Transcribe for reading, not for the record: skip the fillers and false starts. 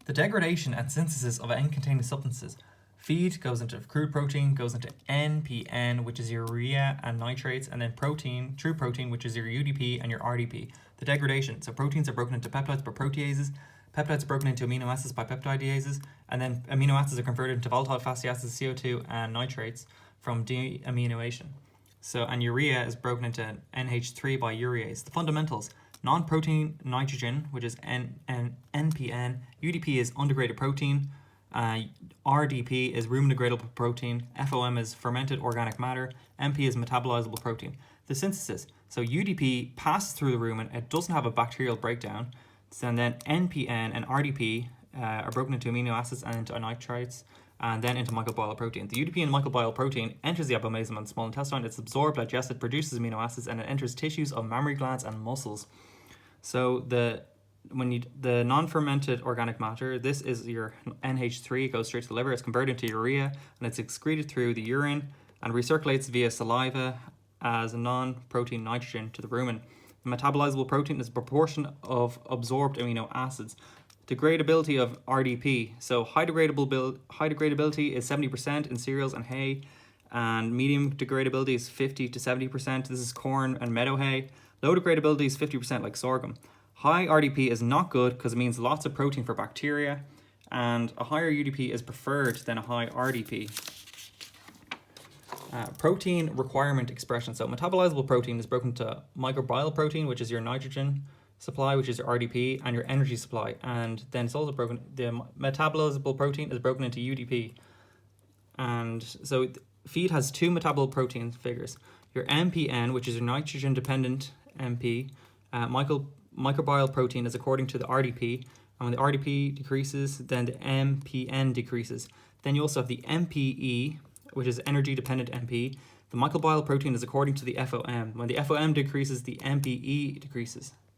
The degradation and synthesis of N-containing substances. Feed goes into crude protein, goes into NPN, which is urea and nitrates, and then protein, true protein, which is your UDP and your RDP. The degradation, so proteins are broken into peptides by proteases, peptides are broken into amino acids by peptidases, and then amino acids are converted into volatile fatty acids, CO2, and nitrates from deamination. So, and urea is broken into NH3 by urease. The fundamentals. Non-protein nitrogen, which is NPN. UDP is undegraded protein. RDP is room-degradable protein. FOM is fermented organic matter. MP is metabolizable protein. The synthesis. So UDP passes through the rumen. It doesn't have a bacterial breakdown. And then NPN and RDP are broken into amino acids and into nitrates, and then into microbial protein. The UDP and microbial protein enters the abomasum and small intestine. It's absorbed, digested, produces amino acids, and it enters tissues of mammary glands and muscles. So the non-fermented organic matter, this is your NH3. It goes straight to the liver. It's converted into urea, and it's excreted through the urine and recirculates via saliva as a non-protein nitrogen to the rumen. The metabolizable protein is a proportion of absorbed amino acids. Degradability of RDP. So high degradability is 70% in cereals and hay, and medium degradability is 50 to 70%. This is corn and meadow hay. Low degradability is 50% like sorghum. High RDP is not good because it means lots of protein for bacteria, and a higher UDP is preferred than a high RDP. Protein requirement expression. So metabolizable protein is broken to microbial protein, which is your nitrogen supply, which is your RDP, and your energy supply. And then it's also broken, the metabolizable protein is broken into UDP. And so feed has two metabolizable protein figures. Your MPN, which is your nitrogen dependent MP, microbial protein is according to the RDP. And when the RDP decreases, then the MPN decreases. Then you also have the MPE, which is energy dependent MP. The microbial protein is according to the FOM. When the FOM decreases, the MPE decreases.